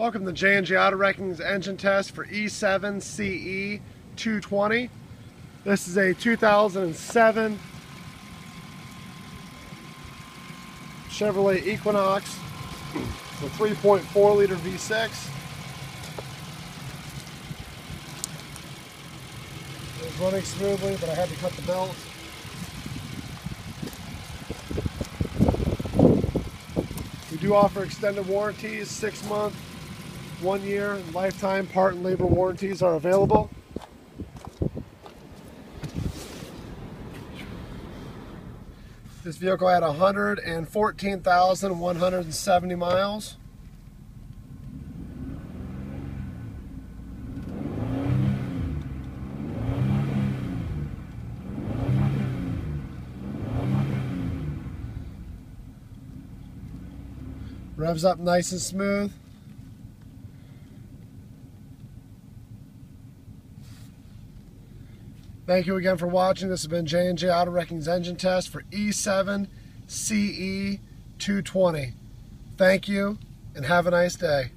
Welcome to J&J Auto Wrecking's engine test for E7CE220. This is a 2007 Chevrolet Equinox. It's a 3.4 liter V6. It was running smoothly, but I had to cut the belt. We do offer extended warranties, 6-month, 1 year, and lifetime part and labor warranties are available. This vehicle had 114,170 miles. Revs up nice and smooth. Thank you again for watching. This has been J&J Auto Wrecking's engine test for E7CE220. Thank you and have a nice day.